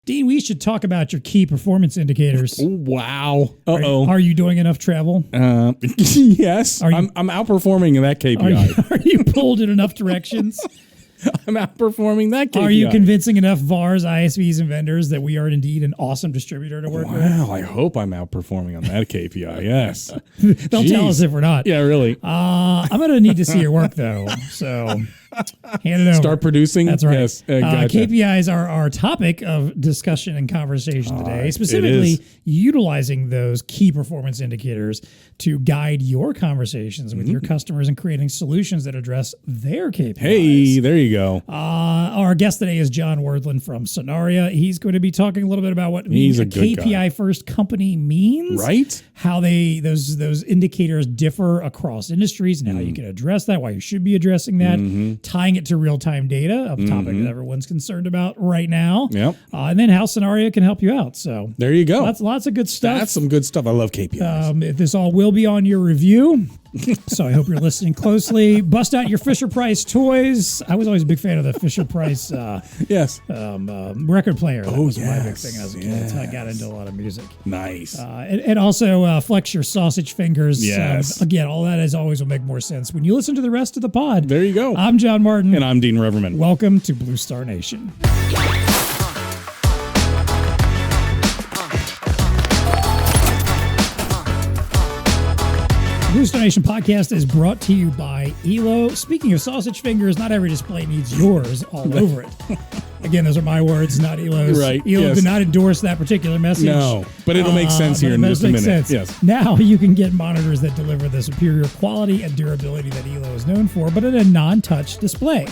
Dean, we should talk about your key performance indicators. Wow. Uh-oh. Are you doing enough travel? Yes. I'm outperforming that KPI. Are you pulled in enough directions? I'm outperforming that KPI. Are you convincing enough VARs, ISVs, and vendors that we are indeed an awesome distributor to work with? Wow, I hope I'm outperforming on that KPI. Yes. Don't tell us if we're not. Yeah, really. I'm going to need to see your work, though. So hand it over. Start producing? That's right. Yes. Gotcha. KPIs are our topic of discussion and conversation today, specifically utilizing those key performance indicators to guide your conversations with your customers and creating solutions that address their KPIs. Hey, there you go. Our guest today is John Wirthlin from Sonaria. He's going to be talking a little bit about what being a KPI-First company means. Right. How those indicators differ across industries and how you can address that, why you should be addressing that, tying it to real-time data, a topic that everyone's concerned about right now. Yep. And then how Sonaria can help you out. So there you go. Lots of good stuff. That's some good stuff. I love KPIs. This all will be on your review. So I hope you're listening closely. Bust out your Fisher-Price toys. I was always a big fan of the Fisher-Price record player. That was my big thing as a kid. That's how I got into a lot of music. Nice. And also flex your sausage fingers. Yes. Again, all that as always will make more sense when you listen to the rest of the pod. There you go. I'm John Martin. And I'm Dean Reverman. Welcome to BlueStar Nation. BlueStar Nation podcast is brought to you by ELO. Speaking of sausage fingers, not every display needs yours all over it. Again, those are my words, not ELO's. Right. ELO did not endorse that particular message. No, but it'll make sense here in just a minute. Sense. Yes. Now you can get monitors that deliver the superior quality and durability that ELO is known for, but in a non-touch display.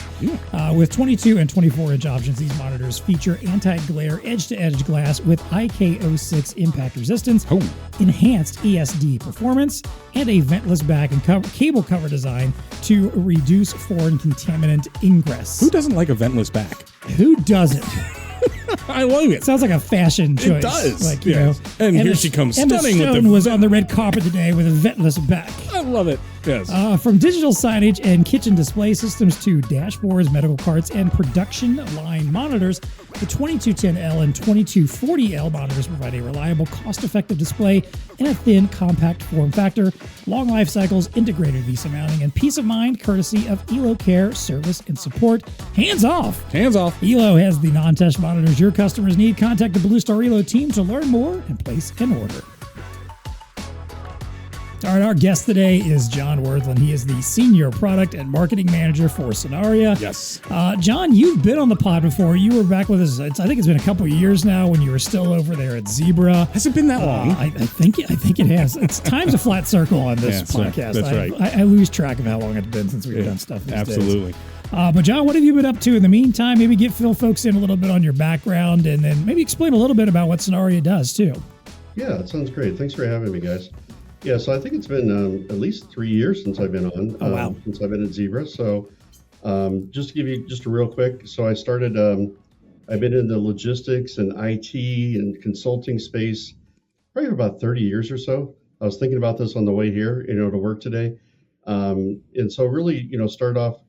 With 22 and 24-inch options, these monitors feature anti-glare edge-to-edge glass with IK06 impact resistance, enhanced ESD performance, and a ventless back and cable cover design to reduce foreign contaminant ingress. Who doesn't like a ventless back? Who doesn't? I love it. Sounds like a fashion choice. It does. Like, you know, and here she comes stunning Emma with Stone was on the red carpet today with a ventless back. I love it. Yes. From digital signage and kitchen display systems to dashboards, medical carts, and production line monitors, the 2210L and 2240L monitors provide a reliable, cost-effective display in a thin, compact form factor, long life cycles, integrated VESA mounting, and peace of mind courtesy of ELO Care service and support. Hands off. Hands off. ELO has the non-touch monitors your customers need. Contact the BlueStar ELO team to learn more and place an order. All right, our guest today is John Wirthlin. He is the Senior Product and Marketing Manager for Sonaria. Yes. John, you've been on the pod before. You were back with us, I think it's been a couple of years now when you were still over there at Zebra. Has it been that long? I think it has. It's time's a flat circle on this podcast. That's right. I lose track of how long it's been since we've done stuff these absolutely. days. But John, what have you been up to in the meantime? Maybe fill folks in a little bit on your background and then maybe explain a little bit about what Sonaria does too. Yeah, that sounds great. Thanks for having me, guys. Yeah, so I think it's been at least 3 years since I've been on. Oh, wow. Since I've been at Zebra. So just to give you just a real quick, so I started, I've been in the logistics and IT and consulting space probably for about 30 years or so. I was thinking about this on the way here, to work today. And so really, started off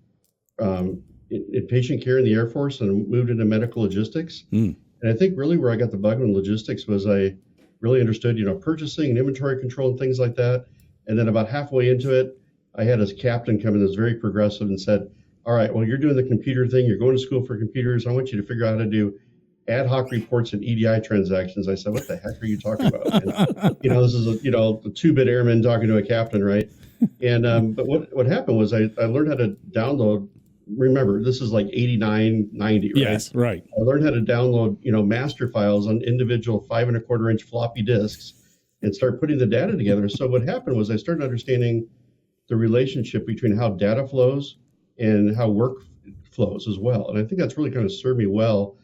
in patient care in the Air Force and moved into medical logistics. And I think really where I got the bug in logistics was I really understood, purchasing and inventory control and things like that. And then about halfway into it, I had a captain come in that's very progressive and said, all right, well, you're doing the computer thing. You're going to school for computers. I want you to figure out how to do ad hoc reports and EDI transactions. I said, what the heck are you talking about? And, this is a 2-bit airman talking to a captain, right? And but what happened was I learned how to download. Remember, this is like 89, 90, right? Yes, right. I learned how to download, master files on individual 5 1/4-inch floppy disks and start putting the data together. So what happened was I started understanding the relationship between how data flows and how work flows as well. And I think that's really kind of served me well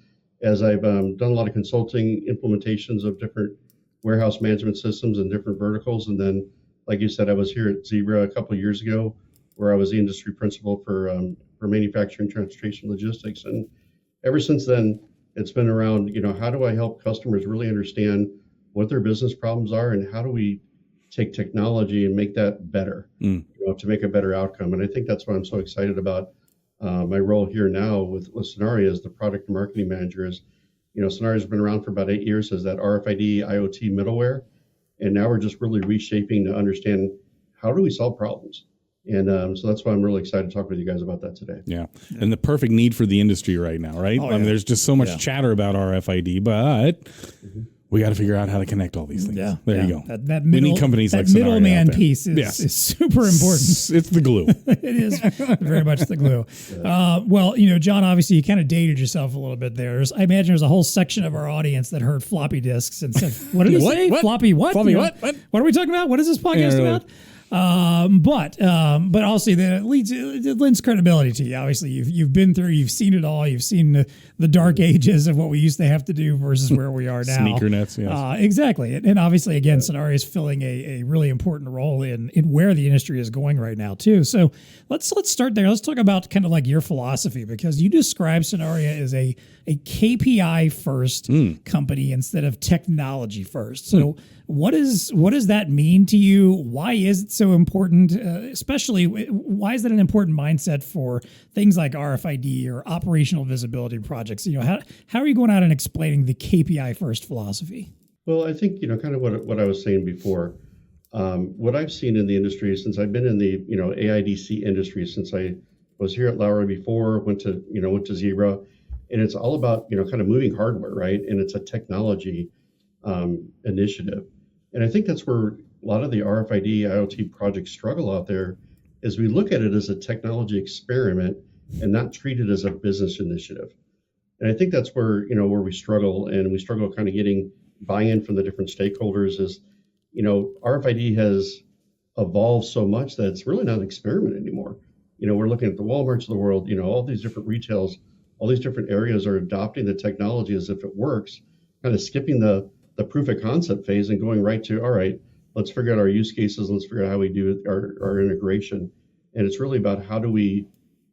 as I've done a lot of consulting implementations of different warehouse management systems and different verticals. And then, like you said, I was here at Zebra a couple of years ago where I was the industry principal for manufacturing, transportation, logistics. And ever since then, it's been around, how do I help customers really understand what their business problems are and how do we take technology and make that better, to make a better outcome. And I think that's why I'm so excited about my role here now with Sonaria as the product and marketing manager is Sonaria's been around for about 8 years as that RFID IoT middleware. And now we're just really reshaping to understand how do we solve problems. And so that's why I'm really excited to talk with you guys about that today. Yeah. And the perfect need for the industry right now, right? I mean, there's just so much chatter about RFID, but we got to figure out how to connect all these things. Yeah. There you go. That we need companies like Sonaria middleman piece is super important. It's the glue. It is very much the glue. Well, John, obviously you kind of dated yourself a little bit there. I imagine there's a whole section of our audience that heard floppy disks and said, what did he say? What? Floppy what? Floppy what? What are we talking about? What is this podcast about? But also that it lends credibility to you. Obviously, you've been through, you've seen it all. You've seen the dark ages of what we used to have to do versus where we are now. Sneaker nets, yes. Exactly. And obviously, again, Sonaria is filling a really important role in where the industry is going right now, too. So let's start there. Let's talk about kind of like your philosophy, because you describe Sonaria as a KPI first company instead of technology first. So what does that mean to you? Why is it so important? Especially, why is that an important mindset for things like RFID or operational visibility projects? How are you going out and explaining the KPI first philosophy? Well, I think, kind of what I was saying before, what I've seen in the industry since I've been in the, AIDC industry, since I was here at Lowry before, went to Zebra, and it's all about, kind of moving hardware, right? And it's a technology initiative. And I think that's where a lot of the RFID IoT projects struggle out there, is we look at it as a technology experiment and not treat it as a business initiative. And I think that's where, where we struggle, and we struggle kind of getting buy-in from the different stakeholders is, RFID has evolved so much that it's really not an experiment anymore. We're looking at the Walmarts of the world, all these different retails, all these different areas are adopting the technology as if it works, kind of skipping the proof of concept phase and going right to, all right, let's figure out our use cases. Let's figure out how we do our integration. And it's really about how do we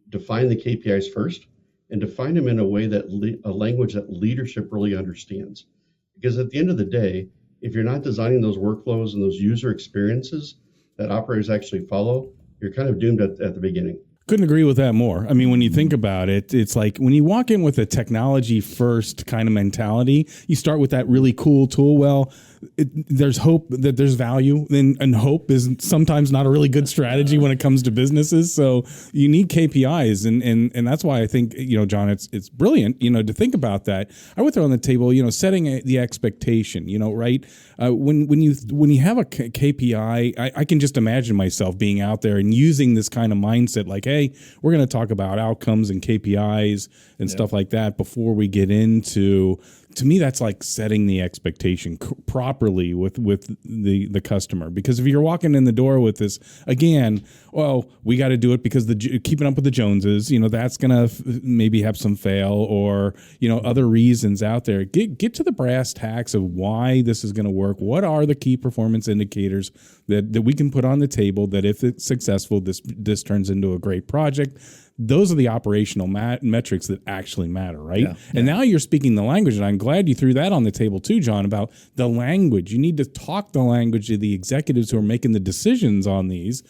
define the KPIs first and define them in a way that a language that leadership really understands. Because at the end of the day, if you're not designing those workflows and those user experiences that operators actually follow, you're kind of doomed at the beginning. Couldn't agree with that more. I mean, when you think about it, it's like when you walk in with a technology first kind of mentality, you start with that really cool tool. Well, there's hope that there's value, and hope is sometimes not a really good strategy when it comes to businesses. So you need KPIs, and that's why I think, John, it's brilliant, to think about that. I would throw on the table, setting the expectation, right? When you have a KPI, I can just imagine myself being out there and using this kind of mindset, like, hey, we're going to talk about outcomes and KPIs and stuff like that before we get into. To me, that's like setting the expectation properly with the customer. Because if you're walking in the door with this, again, well, we got to do it because keeping up with the Joneses, that's going to maybe have some fail, or, other reasons out there. Get to the brass tacks of why this is going to work. What are the key performance indicators that we can put on the table that if it's successful, this turns into a great project? Those are the operational metrics that actually matter, right? Yeah. And now you're speaking the language, and I'm glad you threw that on the table too, John, about the language. You need to talk the language of the executives who are making the decisions on these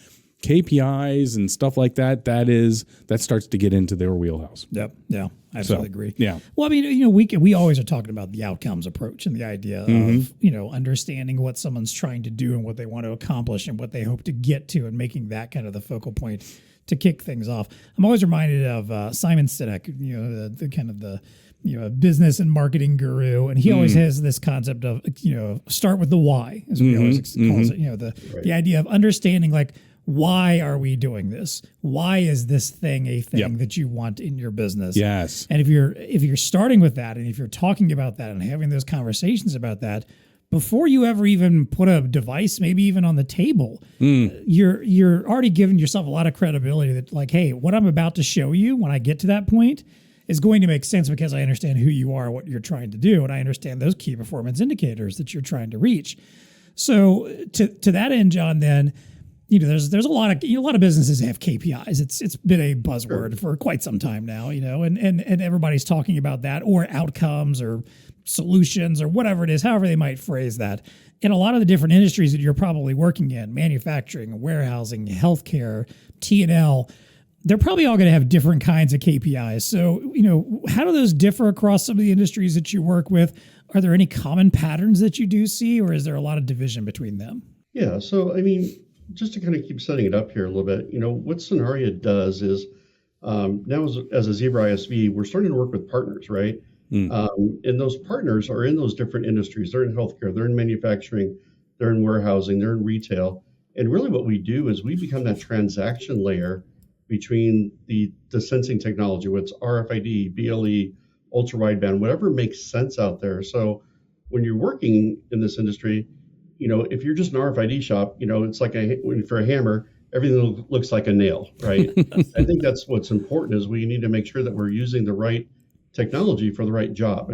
KPIs and stuff like that. That starts to get into their wheelhouse. Yep. Yeah. I absolutely agree. Yeah. Well, I mean, we always are talking about the outcomes approach and the idea of, understanding what someone's trying to do and what they want to accomplish and what they hope to get to, and making that kind of the focal point to kick things off. I'm always reminded of Simon Sinek, the kind of the business and marketing guru, and he always has this concept of start with the why, as we always calls it. The idea of understanding, like, why are we doing this? Why is this thing a thing that you want in your business? Yes. And if you're starting with that, and if you're talking about that and having those conversations about that, before you ever even put a device, maybe even on the table, you're already giving yourself a lot of credibility that, like, hey, what I'm about to show you when I get to that point is going to make sense because I understand who you are, what you're trying to do, and I understand those key performance indicators that you're trying to reach. So to that end, John, then, there's a lot of businesses have KPIs. It's been a buzzword for quite some time now, and everybody's talking about that, or outcomes or solutions or whatever it is, however they might phrase that. In a lot of the different industries that you're probably working in, manufacturing, warehousing, healthcare, T&L, they're probably all going to have different kinds of KPIs. So, how do those differ across some of the industries that you work with? Are there any common patterns that you do see, or is there a lot of division between them? Yeah. So, just to kind of keep setting it up here a little bit, what Sonaria does is now as a Zebra ISV, we're starting to work with partners, right? And those partners are in those different industries. They're in healthcare, they're in manufacturing, they're in warehousing, they're in retail. And really what we do is we become that transaction layer between the sensing technology, what's RFID, BLE, ultra wideband, whatever makes sense out there. So when you're working in this industry, if you're just an RFID shop, it's like for a hammer, everything looks like a nail, right? I think that's what's important is we need to make sure that we're using the right technology for the right job.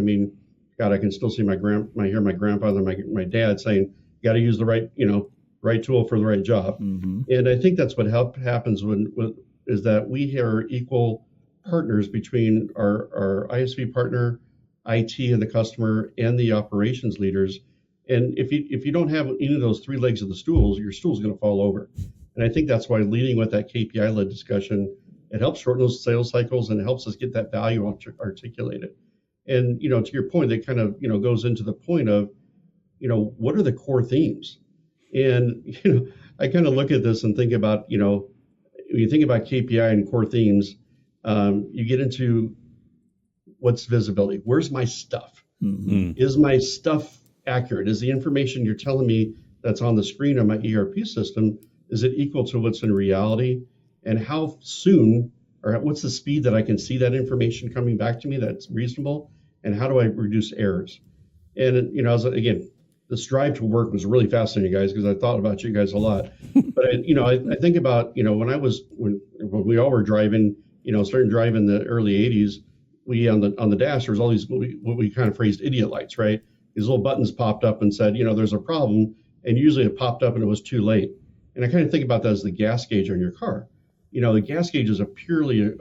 God, I can still see my grandfather, my dad saying, you got to use the right tool for the right job. Mm-hmm. And I think that's what happens is that we are equal partners between our ISV partner, IT and the customer, and the operations leaders. And if you don't have any of those three legs of the stool, your stool's going to fall over. And I think that's why leading with that KPI-led discussion, it helps shorten those sales cycles and it helps us get that value articulated. And, to your point, that kind of, goes into the point of, what are the core themes? And, I kind of look at this and think about, when you think about KPI and core themes, you get into what's visibility. Where's my stuff? Mm-hmm. Is my stuff accurate? Is the information you're telling me that's on the screen on my ERP system, is it equal to what's in reality? And how soon, or what's the speed that I can see that information coming back to me that's reasonable? And how do I reduce errors? And, again, this drive to work was really fascinating, guys, because I thought about you guys a lot. But, I think about, when we all were driving, starting driving in the early 80s, we on the dash, there was all these, what we kind of phrased idiot lights, right? These little buttons popped up and said, there's a problem. And usually it popped up and it was too late. And I kind of think about that as the gas gauge on your car. The gas gauge is a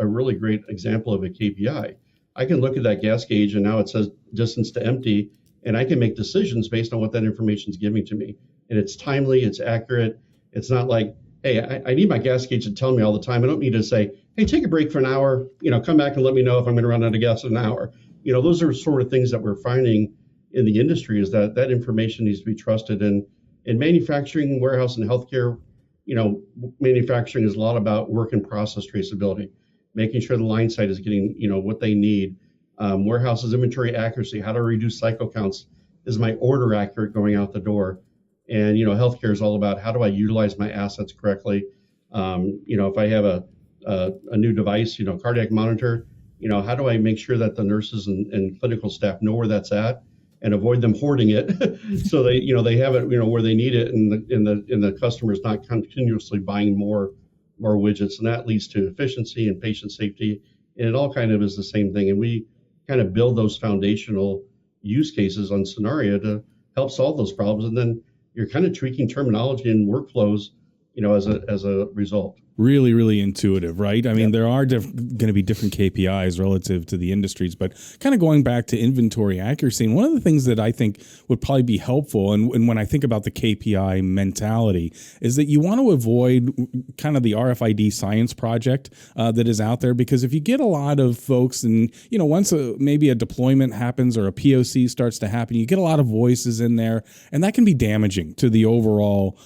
really great example of a KPI. I can look at that gas gauge and now it says distance to empty, and I can make decisions based on what that information is giving to me. And it's timely, it's accurate. It's not like, hey, I need my gas gauge to tell me all the time. I don't need to say, hey, take a break for an hour, come back and let me know if I'm going to run out of gas in an hour. Those are sort of things that we're finding in the industry is that information needs to be trusted. And in manufacturing, warehouse, and healthcare, manufacturing is a lot about work and process traceability, making sure the line side is getting, what they need. Warehouses, inventory accuracy, how to reduce cycle counts. Is my order accurate going out the door? And, healthcare is all about how do I utilize my assets correctly? If I have a new device, cardiac monitor, how do I make sure that the nurses and clinical staff know where that's at and avoid them hoarding it so they have it, where they need it, and the customer is not continuously buying more widgets, and that leads to efficiency and patient safety. And it all kind of is the same thing. And we kind of build those foundational use cases on Sonaria to help solve those problems. And then you're kind of tweaking terminology and workflows, as a result. Really, really intuitive, right? There are going to be different KPIs relative to the industries, but kind of going back to inventory accuracy. And one of the things that I think would probably be helpful, and when I think about the KPI mentality, is that you want to avoid kind of the RFID science project that is out there, because if you get a lot of folks, and once maybe a deployment happens or a POC starts to happen, you get a lot of voices in there, and that can be damaging to the overall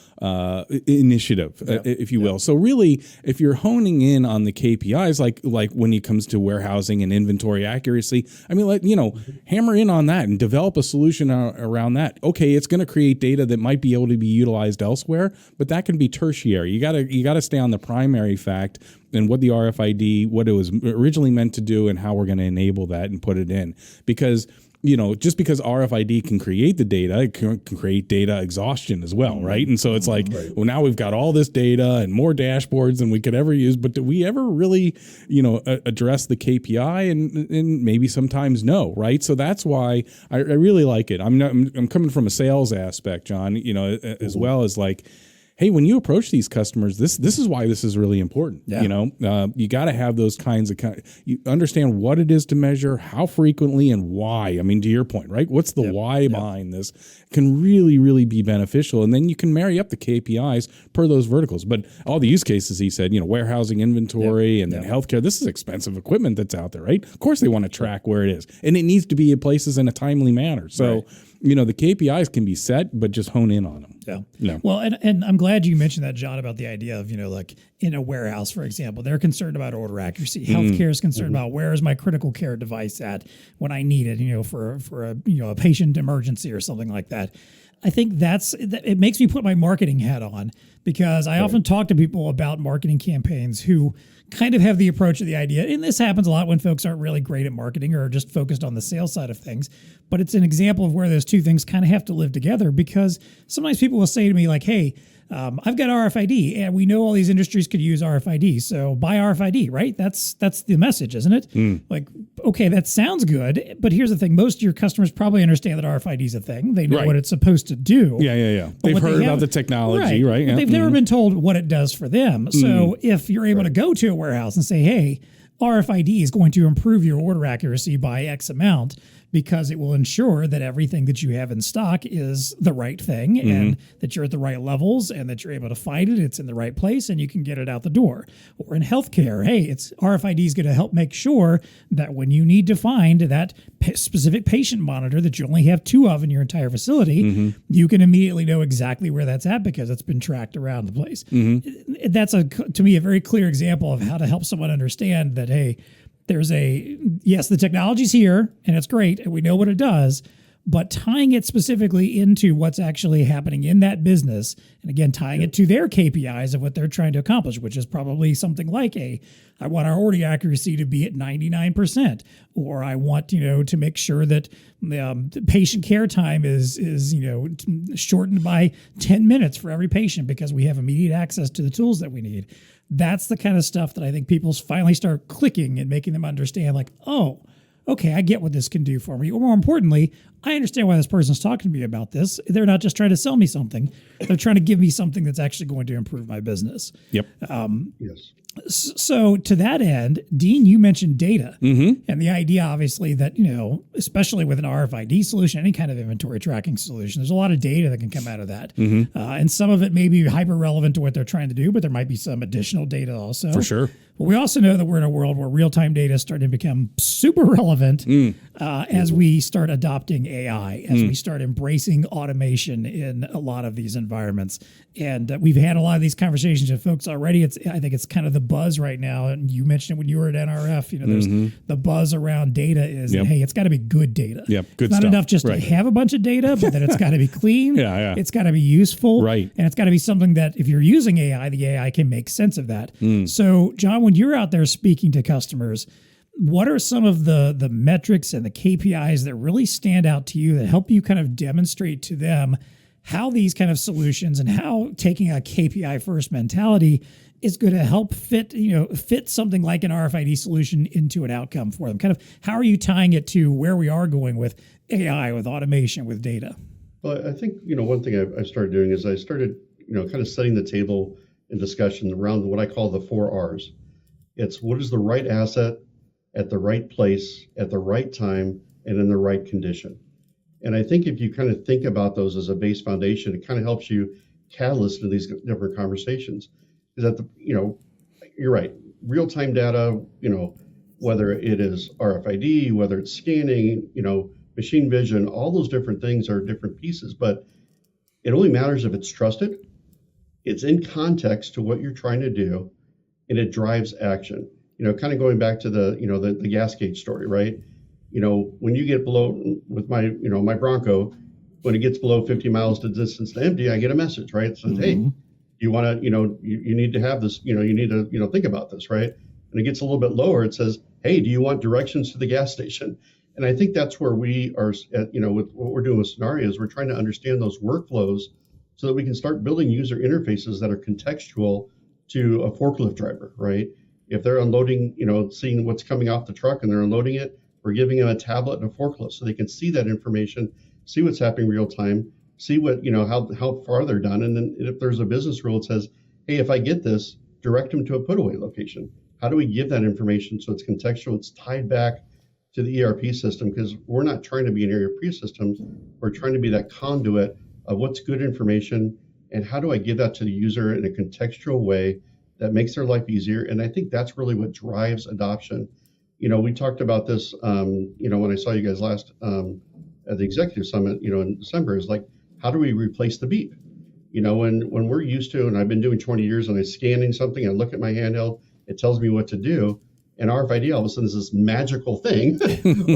initiative, if you will. So really, if you're honing in on the KPIs, like when it comes to warehousing and inventory accuracy, hammer in on that and develop a solution around that. Okay, it's going to create data that might be able to be utilized elsewhere, but that can be tertiary. You gotta stay on the primary fact and what the RFID, what it was originally meant to do, and how we're going to enable that and put it in. Because just because RFID can create the data, it can create data exhaustion as well, right? And so it's like, well, now we've got all this data and more dashboards than we could ever use, but do we ever really, address the KPI? And maybe sometimes no, right? So that's why I really like it. I'm coming from a sales aspect, John, as well as like, hey, when you approach these customers, this is why this is really important. Yeah. You know, you got to have those kinds of, you understand what it is to measure, how frequently, and why. I mean, to your point, right? What's the why behind this can really, really be beneficial. And then you can marry up the KPIs per those verticals. But all the use cases, he said, you know, warehousing, inventory, and then healthcare, this is expensive equipment that's out there, right? Of course they want to track where it is. And it needs to be in places in a timely manner. So, you know, the KPIs can be set, but just hone in on them. Yeah. Yeah. Well, and I'm glad you mentioned that, John, about the idea of, you know, like in a warehouse, for example, they're concerned about order accuracy. Healthcare is concerned about where is my critical care device at when I need it, you know, for a, you know, a patient emergency or something like that. I think it makes me put my marketing hat on, because I often talk to people about marketing campaigns who kind of have the approach of the idea, and this happens a lot when folks aren't really great at marketing or are just focused on the sales side of things, but it's an example of where those two things kind of have to live together, because sometimes people will say to me like, hey, I've got RFID, and we know all these industries could use RFID, so buy RFID, right? That's the message, isn't it? Like, okay, that sounds good, but here's the thing: most of your customers probably understand that RFID is a thing. They know what it's supposed to do. Yeah. They've heard about the technology, right? But they've never been told what it does for them. So if you're able to go to a warehouse and say, hey, RFID is going to improve your order accuracy by X amount, because it will ensure that everything that you have in stock is the right thing, and that you're at the right levels, and that you're able to find it, it's in the right place, and you can get it out the door. Or in healthcare, hey, it's RFID is going to help make sure that when you need to find that specific patient monitor that you only have 2 of in your entire facility, you can immediately know exactly where that's at because it's been tracked around the place. That's to me a very clear example of how to help someone understand that, hey, yes, the technology's here and it's great and we know what it does, but tying it specifically into what's actually happening in that business, and again, tying it to their KPIs of what they're trying to accomplish, which is probably something like I want our order accuracy to be at 99%, or I want, to make sure that the patient care time is shortened by 10 minutes for every patient because we have immediate access to the tools that we need. That's the kind of stuff that I think people finally start clicking and making them understand, like, oh, okay, I get what this can do for me. Or more importantly, I understand why this person's talking to me about this. They're not just trying to sell me something. They're trying to give me something that's actually going to improve my business. Yep. Yes. So to that end, Dean, you mentioned data and the idea, obviously, that, especially with an RFID solution, any kind of inventory tracking solution, there's a lot of data that can come out of that. And some of it may be hyper relevant to what they're trying to do, but there might be some additional data also. For sure. But we also know that we're in a world where real-time data is starting to become super relevant as we start adopting AI, as we start embracing automation in a lot of these environments. And we've had a lot of these conversations with folks already. I think it's kind of the buzz right now. And you mentioned it when you were at NRF, there's the buzz around data is, that, hey, it's got to be good data. Yep, good it's not stuff. enough just to have a bunch of data, but that it's got to be clean. It's got to be useful. Right. And it's got to be something that if you're using AI, the AI can make sense of that. So, John, when you're out there speaking to customers, what are some of the metrics and the KPIs that really stand out to you that help you kind of demonstrate to them how these kind of solutions and how taking a KPI-first mentality is going to help fit something like an RFID solution into an outcome for them? Kind of how are you tying it to where we are going with AI, with automation, with data? Well, I think, one thing I started doing is I started, kind of setting the table in discussion around what I call the 4 R's. It's what is the right asset at the right place, at the right time, and in the right condition. And I think if you kind of think about those as a base foundation, it kind of helps you catalyst in these different conversations. Is that you're right, real-time data, whether it is RFID, whether it's scanning, machine vision, all those different things are different pieces, but it only matters if it's trusted, it's in context to what you're trying to do, and it drives action. Kind of going back to the gas gauge story, right? When you get below with my, my Bronco, when it gets below 50 miles to distance to empty, I get a message, right? It says, hey, you want to, you need to have this, you need to, think about this, right? And it gets a little bit lower. It says, hey, do you want directions to the gas station? And I think that's where we are, with what we're doing with Sonaria is we're trying to understand those workflows so that we can start building user interfaces that are contextual to a forklift driver, right? If they're unloading, seeing what's coming off the truck and they're unloading it, we're giving them a tablet and a forklift so they can see that information, see what's happening real time, see what, how far they're done. And then if there's a business rule that says, hey, if I get this, direct them to a put away location. How do we give that information so it's contextual, it's tied back to the ERP system? Because we're not trying to be an ERP system. We're trying to be that conduit of what's good information and how do I give that to the user in a contextual way that makes their life easier. And I think that's really what drives adoption. We talked about this, when I saw you guys last at the executive summit, in December, is like, how do we replace the beep? When we're used to, and I've been doing 20 years and I'm scanning something, I look at my handheld, it tells me what to do. And RFID all of a sudden is this magical thing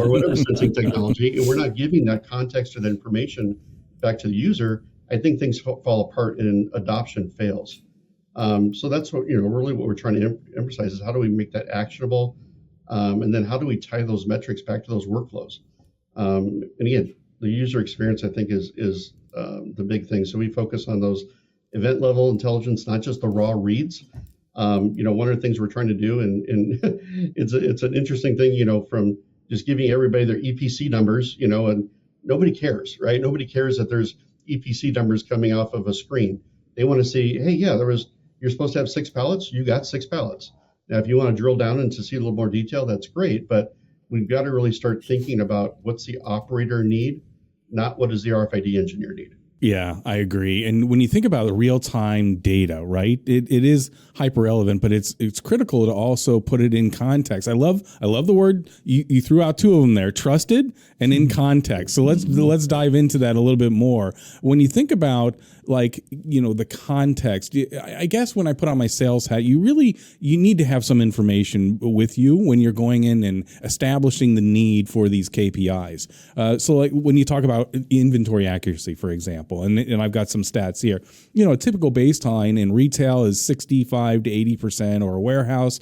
or whatever sensing technology, and we're not giving that context or that information back to the user. I think things fall apart and adoption fails. So that's what, really what we're trying to emphasize is how do we make that actionable? And then how do we tie those metrics back to those workflows? And again, the user experience, I think, is the big thing. So we focus on those event level intelligence, not just the raw reads. One of the things we're trying to do, and it's an interesting thing, from just giving everybody their EPC numbers, and nobody cares, right? Nobody cares that there's EPC numbers coming off of a screen. They want to see, hey, yeah, you're supposed to have 6 pallets. You got 6 pallets. Now, if you want to drill down and to see a little more detail, that's great. But we've got to really start thinking about what's the operator need, not what does the RFID engineer need. Yeah, I agree. And when you think about the real-time data, right, it is hyper relevant, but it's critical to also put it in context. I love the word you threw out 2 of them there: trusted and in context. So let's dive into that a little bit more. When you think about the context, I guess when I put on my sales hat, you need to have some information with you when you're going in and establishing the need for these KPIs. So when you talk about inventory accuracy, for example, and I've got some stats here. A typical baseline in retail is 65 to 80%, or a warehouse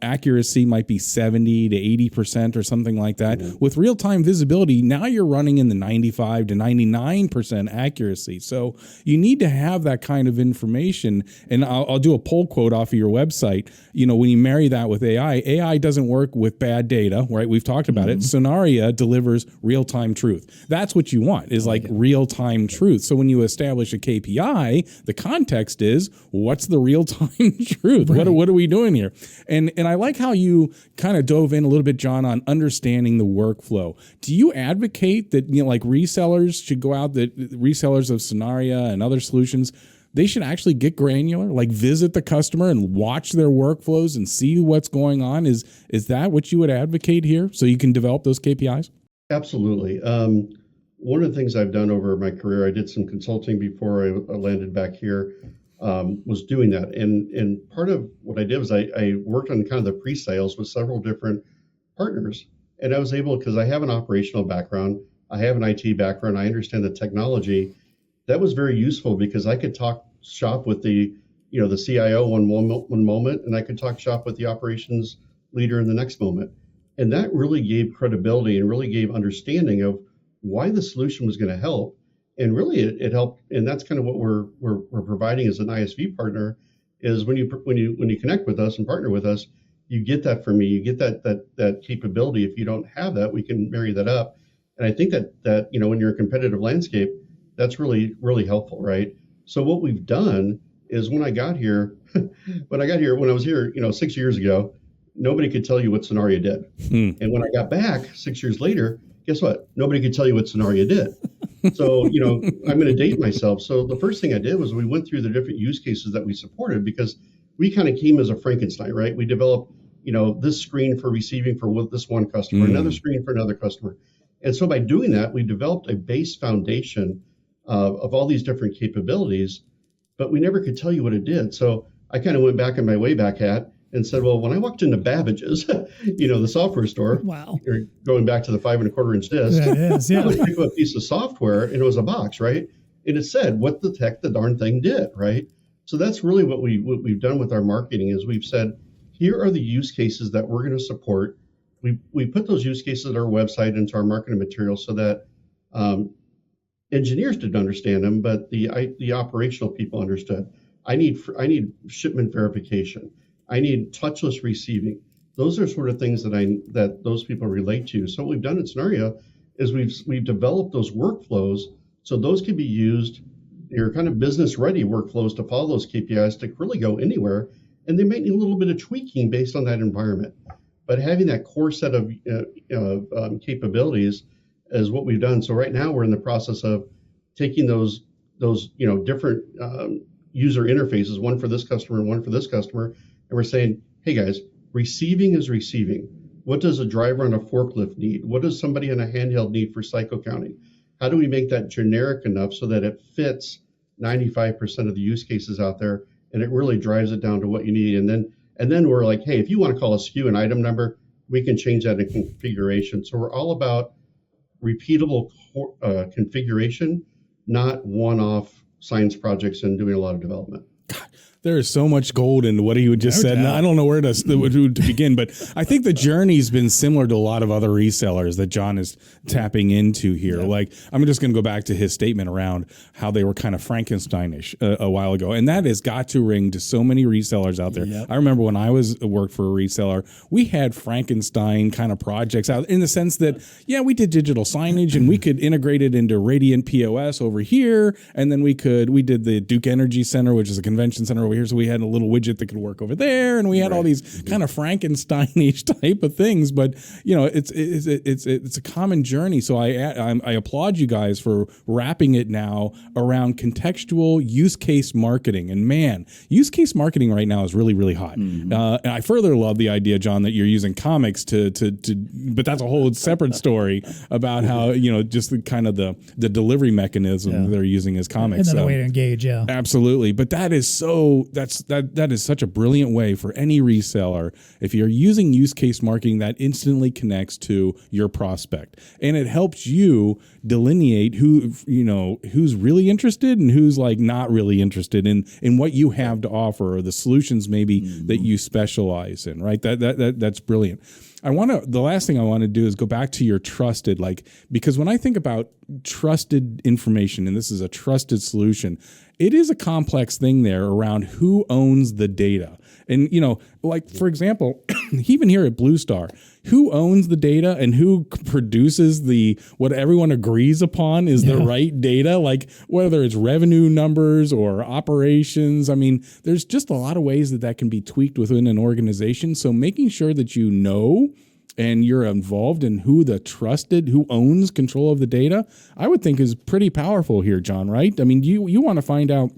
accuracy might be 70 to 80% or something like that. Mm-hmm. With real-time visibility, now you're running in the 95 to 99% accuracy. So you need to have that kind of information. And I'll do a poll quote off of your website. When you marry that with AI doesn't work with bad data, right? We've talked about it. Sonaria delivers real-time truth. That's what you want, is real-time truth. So when you establish a KPI, the context is, what's the real-time truth? Right. What are we doing here? And I like how you kind of dove in a little bit, John, on understanding the workflow. Do you advocate that, resellers should go out, that resellers of Sonaria and other solutions, they should actually get granular, visit the customer and watch their workflows and see what's going on? Is that what you would advocate here, so you can develop those KPIs? Absolutely. One of the things I've done over my career, I did some consulting before I landed back here, was doing that. And part of what I did was I worked on kind of the pre-sales with several different partners. And I was able, because I have an operational background, I have an IT background, I understand the technology. That was very useful because I could talk shop with the CIO one moment, and I could talk shop with the operations leader in the next moment. And that really gave credibility and really gave understanding of why the solution was going to help. And really, it helped, and that's kind of what we're providing as an ISV partner. Is when you connect with us and partner with us, you get that from me. You get that capability. If you don't have that, we can marry that up. And I think that when you're a competitive landscape, that's really, really helpful, right? So what we've done is when I was here, 6 years ago, nobody could tell you what Sonaria did. And when I got back 6 years later, guess what? Nobody could tell you what Sonaria did. So, I'm going to date myself. So the first thing I did was we went through the different use cases that we supported, because we kind of came as a Frankenstein, right? We developed, this screen for receiving for this one customer, another screen for another customer. And so by doing that, we developed a base foundation of all these different capabilities, but we never could tell you what it did. So I kind of went back in my Wayback Hat and said, well, when I walked into Babbage's, the software store, wow, going back to the 5 1/4-inch disc, that is, yeah. I would pick up a piece of software and it was a box, right? And it said what the heck the darn thing did, right? So that's really what we've done with our marketing is we've said, here are the use cases that we're going to support. We put those use cases on our website into our marketing materials so that engineers didn't understand them, but the operational people understood. I need shipment verification. I need touchless receiving. Those are sort of things that those people relate to. So what we've done in Sonaria is we've developed those workflows So those can be used, your kind of business ready workflows to follow those KPIs to really go anywhere. And they might need a little bit of tweaking based on that environment. But having that core set of capabilities is what we've done. So right now we're in the process of taking those different user interfaces, one for this customer and one for this customer, and we're saying, hey guys, receiving is receiving. What does a driver on a forklift need? What does somebody on a handheld need for cycle counting? How do we make that generic enough so that it fits 95% of the use cases out there, and it really drives it down to what you need? And then we're like, hey, if you want to call a SKU an item number, we can change that in configuration. So we're all about repeatable configuration, not one-off science projects and doing a lot of development. There is so much gold in what he just said. I don't know where to begin, but I think the journey's been similar to a lot of other resellers that John is tapping into here. Yeah. Like, I'm just going to go back to his statement around how they were kind of Frankensteinish a while ago. And that has got to ring to so many resellers out there. Yep. I remember when I worked for a reseller, we had Frankenstein kind of projects out in the sense that, we did digital signage and we could integrate it into Radiant POS over here. And then we did the Duke Energy Center, which is a convention center over here, so we had a little widget that could work over there, and we had all these kind of Frankenstein-ish type of things. But it's a common journey. So I applaud you guys for wrapping it now around contextual use case marketing. And man, use case marketing right now is really, really hot. Mm-hmm. And I further love the idea, John, that you're using comics but that's a whole separate story about how just the kind of the delivery mechanism they're using as comics. And then the way to engage, absolutely. But that is that is such a brilliant way for any reseller. If you're using use case marketing, that instantly connects to your prospect, and it helps you delineate who's really interested and who's like not really interested in what you have to offer or the solutions maybe that you specialize in. Right? That's brilliant. The last thing I want to do is go back to your trusted, because when I think about trusted information, and this is a trusted solution, it is a complex thing there around who owns the data. And, for example, even here at BlueStar, who owns the data and who produces what everyone agrees upon is the right data, like whether it's revenue numbers or operations. I mean, there's just a lot of ways that can be tweaked within an organization. So making sure that and you're involved in who owns control of the data, I would think is pretty powerful here, John, right? I mean, you want to find out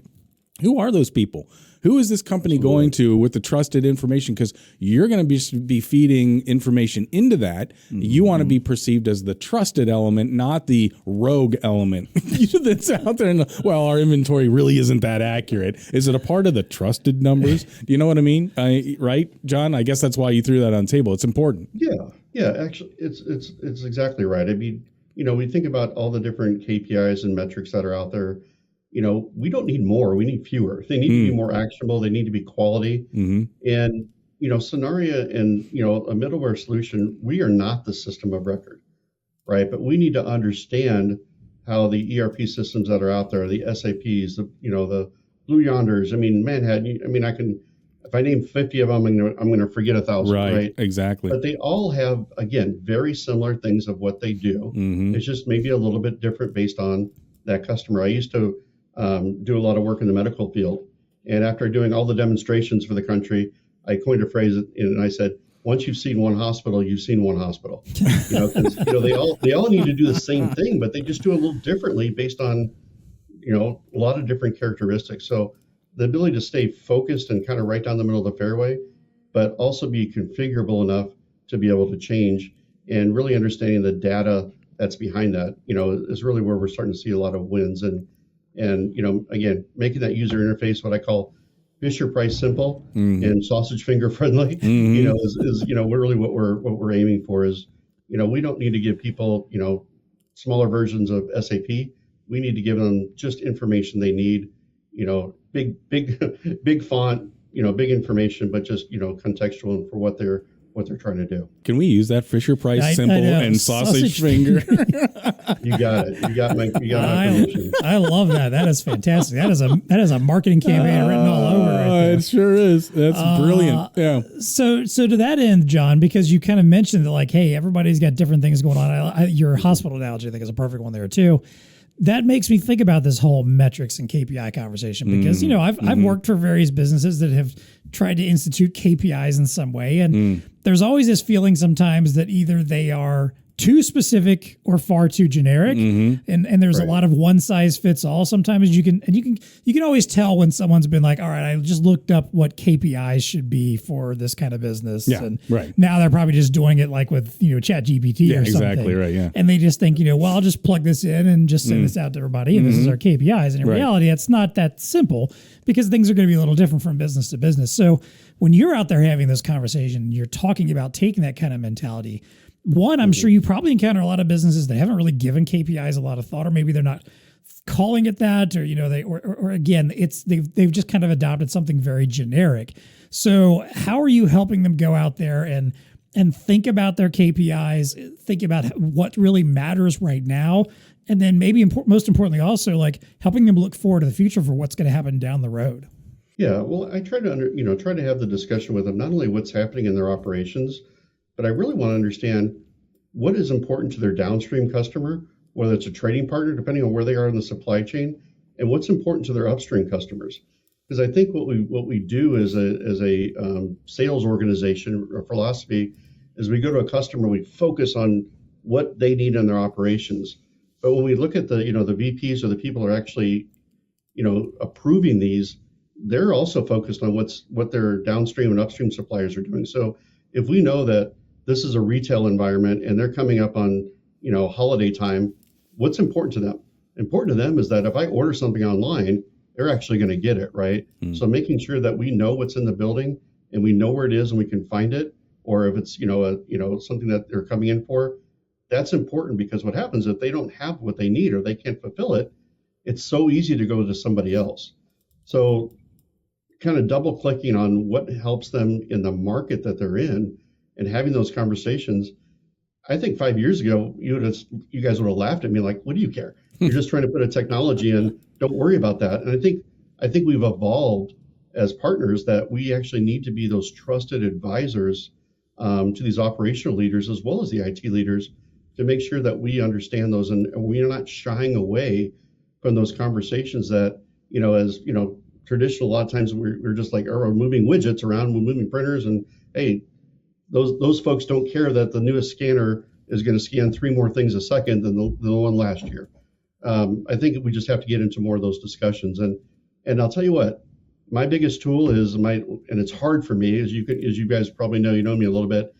who are those people? Who is this company going to with the trusted information? Because you're going to be feeding information into that. Mm-hmm. You want to be perceived as the trusted element, not the rogue element that's out there. Our inventory really isn't that accurate. Is it a part of the trusted numbers? Do you know what I mean? Right, John? I guess that's why you threw that on the table. It's important. Yeah. Actually, it's exactly right. I mean, we think about all the different KPIs and metrics that are out there. We don't need more. We need fewer. They need to be more actionable. They need to be quality. Mm-hmm. And, Sonaria and, a middleware solution, we are not the system of record, right? But we need to understand how the ERP systems that are out there, the SAPs, the Blue Yonders, Manhattan, if I name 50 of them, I'm going to forget 1,000, right? Exactly. But they all have, again, very similar things of what they do. Mm-hmm. It's just maybe a little bit different based on that customer. I used to do a lot of work in the medical field. And after doing all the demonstrations for the country, I coined a phrase and I said, once you've seen one hospital, you've seen one hospital. They all need to do the same thing, but they just do it a little differently based on, a lot of different characteristics. So the ability to stay focused and kind of right down the middle of the fairway, but also be configurable enough to be able to change, and really understanding the data that's behind that, is really where we're starting to see a lot of wins. And again, making that user interface, what I call Fisher Price simple and sausage finger friendly, is really what we're aiming for is, we don't need to give people, smaller versions of SAP. We need to give them just information they need, big font, big information, but just, contextual for what they're trying to do. Can we use that Fisher Price simple and sausage finger? You got it. You got my permission. I love that. That is fantastic. That is a marketing campaign written all over right there. It sure is. That's brilliant. Yeah. So to that end, John, because you kind of mentioned that, hey, everybody's got different things going on. Your hospital analogy, I think, is a perfect one there too. that makes me think about this whole metrics and KPI conversation because, I've worked for various businesses that have tried to institute KPIs in some way. And there's always this feeling sometimes that either they are too specific or far too generic. And there's a lot of one size fits all. Sometimes you can always tell when someone's been like, all right, I just looked up what KPIs should be for this kind of business. Yeah, and right. now they're probably just doing it like with, Chat GPT or something. Exactly right. Yeah. And they just think, well, I'll just plug this in and just send this out to everybody. And this is our KPIs. And in reality, it's not that simple because things are going to be a little different from business to business. So when you're out there having this conversation, you're talking about taking that kind of mentality. One, I'm sure you probably encounter a lot of businesses that haven't really given KPIs a lot of thought, or maybe they're not calling it that, or or again, they've just kind of adopted something very generic. So how are you helping them go out there and think about their KPIs, think about what really matters right now, and then maybe most importantly also like helping them look forward to the future for what's going to happen down the road? Yeah, well, I try to try to have the discussion with them not only what's happening in their operations, but I really want to understand what is important to their downstream customer, whether it's a trading partner, depending on where they are in the supply chain, and what's important to their upstream customers. Because I think what we do as a sales organization or philosophy is we go to a customer, we focus on what they need in their operations. But when we look at the VPs or the people who are actually approving these, they're also focused on what their downstream and upstream suppliers are doing. So if we know that this is a retail environment and they're coming up on, holiday time, what's important to them? Important to them is that if I order something online, they're actually going to get it, right? So making sure that we know what's in the building and we know where it is and we can find it, or if it's, something that they're coming in for, that's important because what happens if they don't have what they need or they can't fulfill it, it's so easy to go to somebody else. So kind of double clicking on what helps them in the market that they're in and having those conversations. I think 5 years ago, you guys would have laughed at me like, what do you care? You're just trying to put a technology in. Don't worry about that. And I think we've evolved as partners that we actually need to be those trusted advisors to these operational leaders as well as the IT leaders to make sure that we understand those and we are not shying away from those conversations that, traditional, a lot of times we're just like, we're moving widgets around, we're moving printers, and hey, those folks don't care that the newest scanner is going to scan 3 more things a second than the one last year. I think we just have to get into more of those discussions. And I'll tell you what, my biggest tool is and it's hard for me, as you guys probably know, you know me a little bit,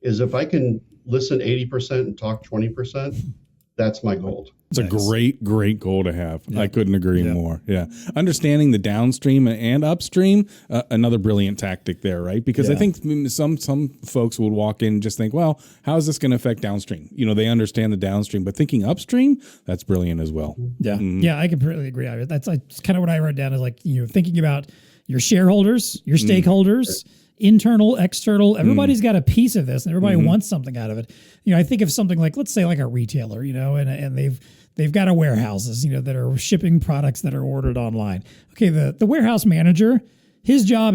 is if I can listen 80% and talk 20%, that's my gold. It's a great goal to have. Yeah. I couldn't agree more. Yeah. Understanding the downstream and upstream, another brilliant tactic there, right? Because I think some folks would walk in and just think, well, how is this going to affect downstream? They understand the downstream, but thinking upstream, that's brilliant as well. Yeah. Mm-hmm. Yeah, I completely agree. That's kind of what I wrote down is like, thinking about your shareholders, your stakeholders, internal, external, everybody's got a piece of this and everybody wants something out of it. I think of something like, let's say like a retailer, and they've got a warehouses, that are shipping products that are ordered online. Okay. The warehouse manager, his or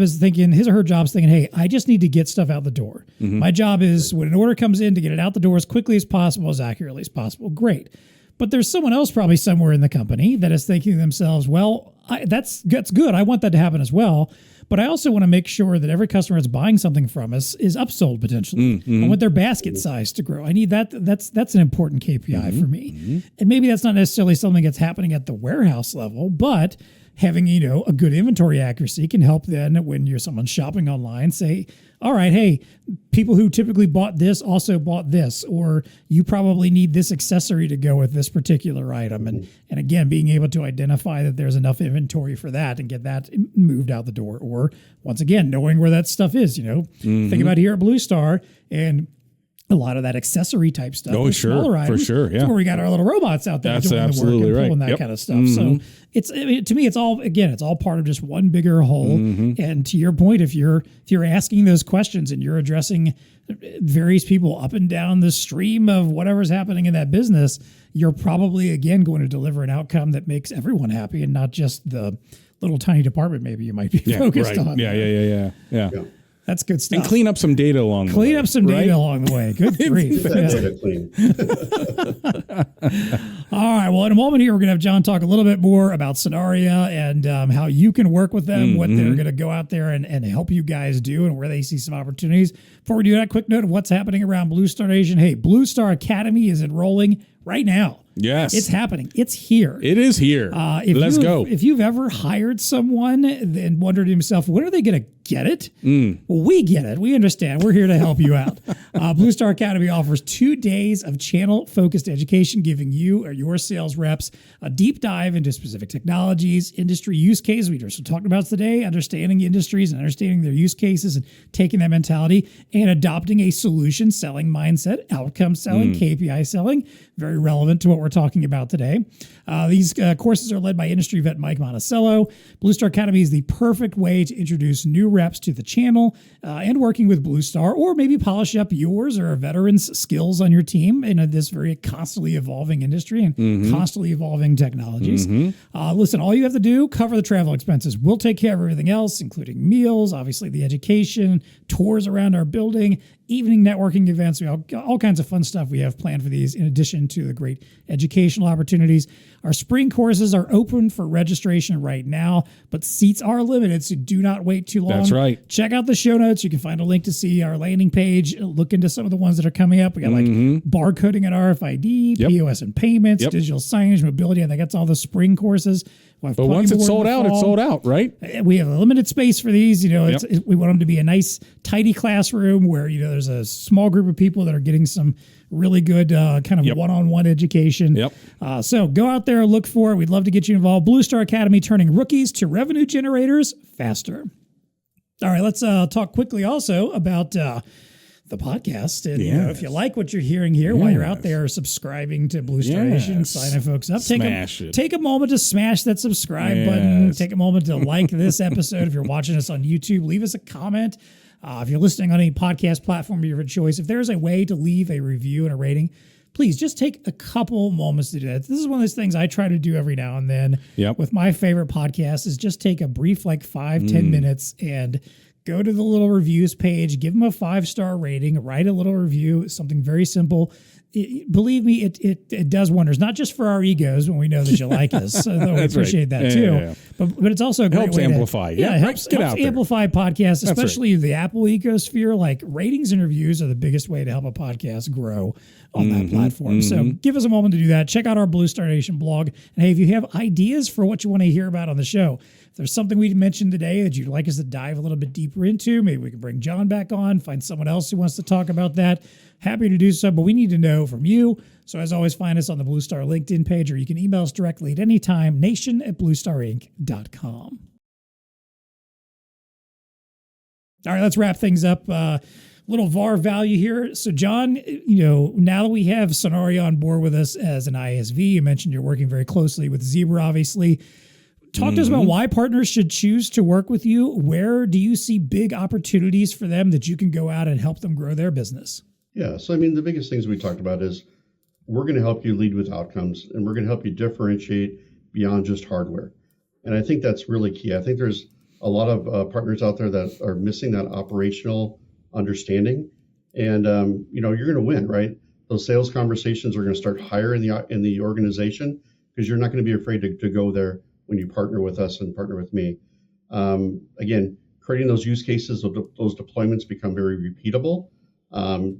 her job is thinking, hey, I just need to get stuff out the door. My job is when an order comes in to get it out the door as quickly as possible, as accurately as possible. Great. But there's someone else probably somewhere in the company that is thinking to themselves, well, that's good. I want that to happen as well. But I also want to make sure that every customer that's buying something from us is upsold potentially. I want their basket size to grow. I need that. That's an important KPI for me. And maybe that's not necessarily something that's happening at the warehouse level, but having, a good inventory accuracy can help then when someone's shopping online say, all right, hey, people who typically bought this also bought this, or you probably need this accessory to go with this particular item. And again, being able to identify that there's enough inventory for that and get that moved out the door. Or once again, knowing where that stuff is, think about here at BlueStar and a lot of that accessory type stuff. Oh, sure. Smaller items, for sure. Yeah. That's where we got our little robots out there That's doing absolutely the work and pulling right. that kind of stuff. So to me, it's all part of just one bigger whole. And to your point, if you're asking those questions and you're addressing various people up and down the stream of whatever's happening in that business, you're probably again going to deliver an outcome that makes everyone happy and not just the little tiny department maybe you might be focused on. Yeah. That's good stuff. And clean up some data along the way. Clean up some data along the way. Good grief. Data clean. All right. Well, in a moment here, we're going to have John talk a little bit more about Sonaria and how you can work with them, what they're going to go out there and help you guys do, and where they see some opportunities. Before we do that, quick note of what's happening around BlueStar Nation. Hey, BlueStar Academy is enrolling right now. Yes. It's happening. It's here. It is here. Let's go. If you've ever hired someone and wondered to himself, when are they going to get it? Well, we get it. We understand. We're here to help you out. BlueStar Academy offers 2 days of channel-focused education, giving you or your sales reps a deep dive into specific technologies, industry use cases. We just talked about today, understanding industries and understanding their use cases and taking that mentality and adopting a solution selling mindset, outcome selling, KPI selling. Very relevant to what we're talking about today. These courses are led by industry vet Mike Monticello. BlueStar Academy is the perfect way to introduce new reps to the channel and working with BlueStar, or maybe polish up yours or a veteran's skills on your team in this very constantly evolving industry and constantly evolving technologies. Listen, all you have to do, cover the travel expenses. We'll take care of everything else, including meals, obviously the education, tours around our building, evening networking events. We have all kinds of fun stuff we have planned for these, in addition to the great educational opportunities. Our spring courses are open for registration right now, but seats are limited, so do not wait too long. That's right. Check out the show notes. You can find a link to see our landing page. Look into some of the ones that are coming up. We got like barcoding and RFID, POS and payments, digital signage, mobility. I think that's all the spring courses. But once it's sold out, it's sold out, right? We have a limited space for these. You know, we want them to be a nice, tidy classroom where, you know, there's a small group of people that are getting some really good kind of one-on-one education. So go out there, look for it. We'd love to get you involved. BlueStar Academy, turning rookies to revenue generators faster. All right, let's talk quickly also about the podcast. And you know, if you like what you're hearing here while you're out there subscribing to BlueStar Nation, signing folks up, take a moment to smash that subscribe button. Take a moment to like this episode. If you're watching us on YouTube, leave us a comment. If you're listening on any podcast platform of your choice, if there's a way to leave a review and a rating, please just take a couple moments to do that. This is one of those things I try to do every now and then with my favorite podcast, is just take a brief, like 5-10 minutes and go to the little reviews page, give them a 5-star rating, write a little review, something very simple. Believe me, it does wonders, not just for our egos when we know that you like us, though we appreciate that too. But it's also a great helps way amplify. it helps amplify podcasts, especially the Apple ecosphere. Like, ratings and reviews are the biggest way to help a podcast grow on that platform. So give us a moment to do that. Check out our BlueStar Nation blog. And hey, if you have ideas for what you want to hear about on the show, if there's something we mentioned today that you'd like us to dive a little bit deeper into, maybe we can bring John back on, find someone else who wants to talk about that. Happy to do so, but we need to know from you. So as always, find us on the BlueStar LinkedIn page, or you can email us directly at any time, nation@bluestarinc.com. All right, let's wrap things up. Little VAR value here. So John, you know, now that we have Sonaria on board with us as an ISV, you mentioned you're working very closely with Zebra, obviously. Talk to us about why partners should choose to work with you. Where do you see big opportunities for them that you can go out and help them grow their business? Yeah, so I mean, the biggest things we talked about is we're going to help you lead with outcomes, and we're going to help you differentiate beyond just hardware. And I think that's really key. I think there's a lot of partners out there that are missing that operational understanding, and you know, you're going to win, right? Those sales conversations are going to start higher in the organization, because you're not going to be afraid to go there when you partner with us and partner with me. Again, creating those use cases, those deployments become very repeatable.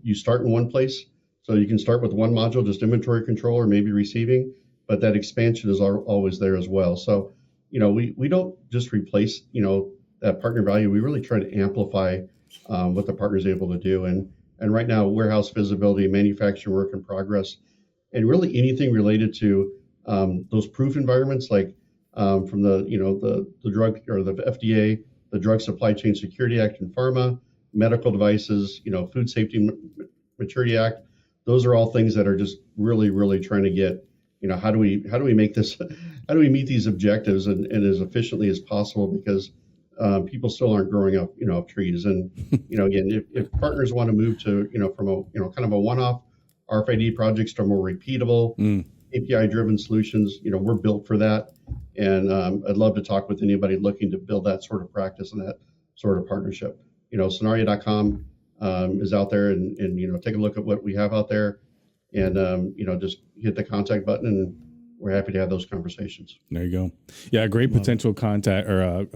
You start in one place, so you can start with one module, just inventory control or maybe receiving, but that expansion is always there as well. So, you know, we don't just replace, you know, that partner value. We really try to amplify what the partner is able to do. And right now, warehouse visibility, manufacturing work in progress, and really anything related to those proof environments, like from the, you know, the drug, or the FDA, the Drug Supply Chain Security Act in pharma, medical devices, you know, Food Safety Maturity Act. Those are all things that are just really, really trying to get, you know, how do we make this, how do we meet these objectives and as efficiently as possible, because people still aren't growing up, you know, trees. And, you know, again, if partners want to move to, you know, from a, you know, kind of a one-off RFID projects to more repeatable API-driven solutions, you know, we're built for that. And I'd love to talk with anybody looking to build that sort of practice and that sort of partnership. Sonaria.com is out there, and take a look at what we have out there, and just hit the contact button, and we're happy to have those conversations. There you go. Yeah, great potential contact or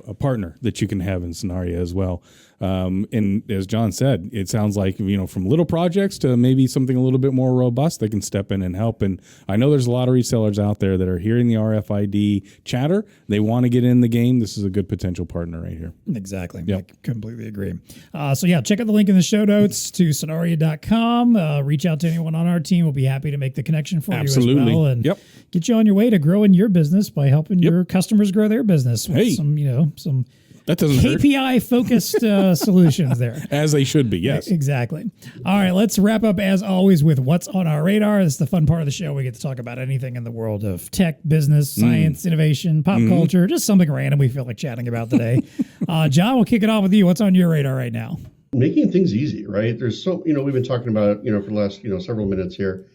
a partner that you can have in Sonaria as well. And as John said, it sounds like from little projects to maybe something a little bit more robust, they can step in and help. And I know there's a lot of resellers out there that are hearing the RFID chatter. They want to get in the game. This is a good potential partner right here. Exactly. Yep. I completely agree. So yeah, check out the link in the show notes to Sonaria.com. Reach out to anyone on our team. We'll be happy to make the connection for you as well. And get you on your way to growing your business by helping your customers grow their business with some that doesn't KPI focused solutions there. As they should be, yes. Exactly. All right, let's wrap up as always with what's on our radar. This is the fun part of the show. We get to talk about anything in the world of tech, business, science, innovation, pop culture, just something random we feel like chatting about today. John, we'll kick it off with you. What's on your radar right now? Making things easy, right? There's we've been talking about for the last several minutes here.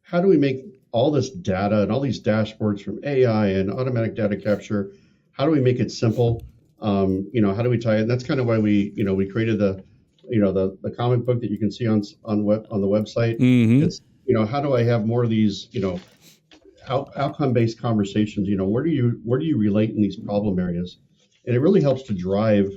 How do we make all this data and all these dashboards from AI and automatic data capture? How do we make it simple? How do we tie it? And that's kind of why we created the comic book that you can see on the website. It's how do I have more of these outcome based conversations? Where do you relate in these problem areas? And it really helps to drive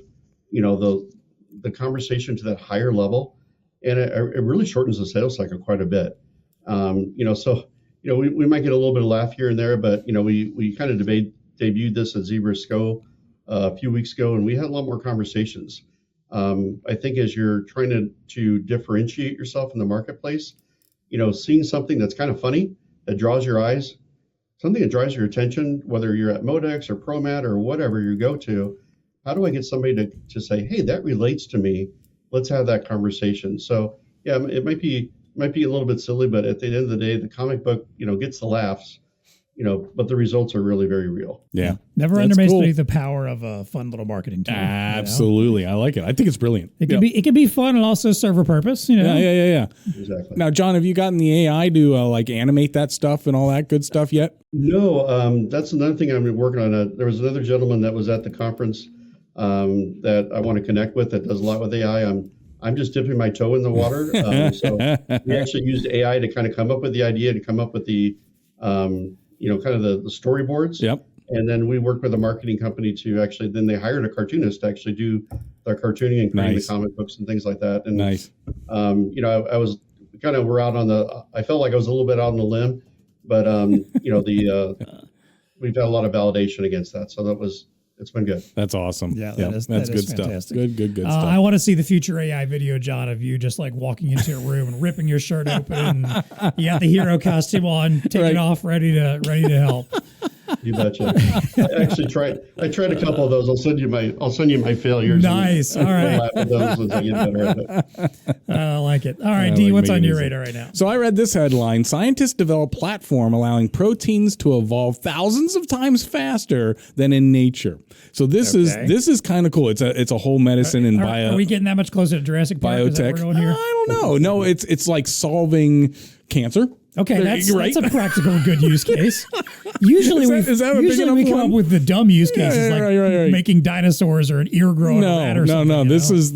the conversation to that higher level, and it really shortens the sales cycle quite a bit. We might get a little bit of laugh here and there, but we kind of debuted this at Zebra SCO a few weeks ago, and we had a lot more conversations. I think as you're trying to differentiate yourself in the marketplace, seeing something that's kind of funny, that draws your eyes, something that draws your attention, whether you're at Modex or ProMat or whatever you go to, how do I get somebody to say, hey, that relates to me? Let's have that conversation. So yeah, it might be a little bit silly, but at the end of the day, the comic book, gets the laughs. But the results are really very real. Yeah. Never underestimate the power of a fun little marketing tool. Absolutely. I like it. I think it's brilliant. It can be fun and also serve a purpose, Yeah. Exactly. Now, John, have you gotten the AI to animate that stuff and all that good stuff yet? No, that's another thing I've been working on. There was another gentleman that was at the conference that I want to connect with that does a lot with AI. I'm just dipping my toe in the water. So we actually used AI to kind of come up with the idea, to come up with the kind of the storyboards. Yep. And then we worked with a marketing company to actually, then they hired a cartoonist to actually do their cartooning and creating the comic books and things like that. And I was kind of, I felt like I was a little bit out on the limb, but we've had a lot of validation against that. So it's been good. That's awesome. Yeah, that's good fantastic. Stuff. Good stuff. I want to see the future AI video, John, of you just like walking into a room and ripping your shirt open. And you got the hero costume on, taking off, ready to help. You betcha. I actually tried a couple of those. I'll send you my failures. Nice. All right. Laugh at those once I get better at it. I like it. All right, D, what's on your radar right now? So I read this headline: scientists develop platform allowing proteins to evolve thousands of times faster than in nature. So this is kind of cool. It's a whole medicine and bio. Are we getting that much closer to Jurassic Park? Biotech. Is that what we're going here? I don't know. No, it's like solving cancer. Okay, that's a practical good use case. Usually we come up with the dumb use cases like making dinosaurs or an ear growing rat or something. No. This is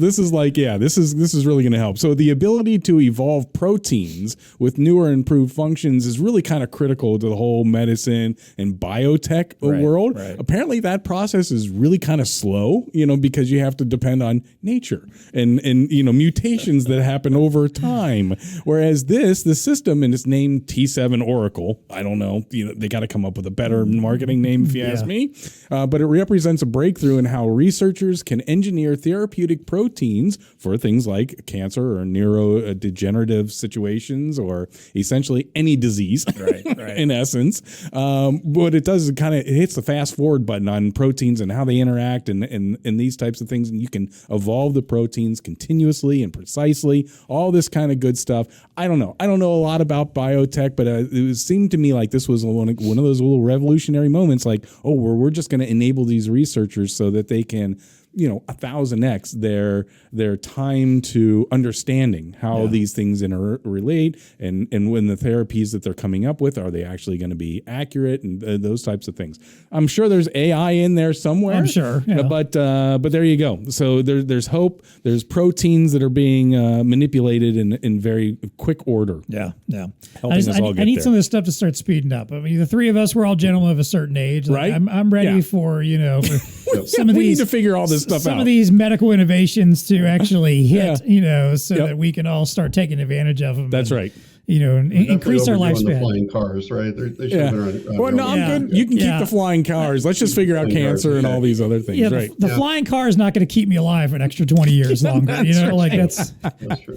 really going to help. So the ability to evolve proteins with newer improved functions is really kind of critical to the whole medicine and biotech world. Right. Apparently that process is really kind of slow, because you have to depend on nature and mutations that happen over time. Whereas the system, and it's named T7 Oracle. I don't know. They got to come up with a better marketing name if you ask me. But it represents a breakthrough in how researchers can engineer therapeutic proteins for things like cancer or neurodegenerative situations or essentially any disease, right. in essence. What it does is it hits the fast forward button on proteins and how they interact and these types of things. And you can evolve the proteins continuously and precisely, all this kind of good stuff. I don't know a lot about biotech, but it seemed to me like this was one of those little revolutionary moments, like, we're just going to enable these researchers so that they can 1,000x their time to understanding how these things interrelate, and when the therapies that they're coming up with, are they actually going to be accurate, and those types of things. I'm sure there's AI in there somewhere. I'm sure, yeah. But there you go. So there's hope. There's proteins that are being manipulated in very quick order. Yeah. Helping us all get I need there. some of this stuff to start speeding up. I mean, the three of us, we're all gentlemen of a certain age. Like, Right? I'm ready for for some of we these need to figure all this stuff out. Some of these medical innovations to actually hit, so that we can all start taking advantage of them. That's right. And increase our Definitely overdoing the lifespan. flying cars, right? They should have been around. Well, no, I'm good. You can keep the flying cars. Let's just figure out cancer and all these other things, Yeah, right? the flying car is not going to keep me alive for an extra 20 years longer. That's That's true.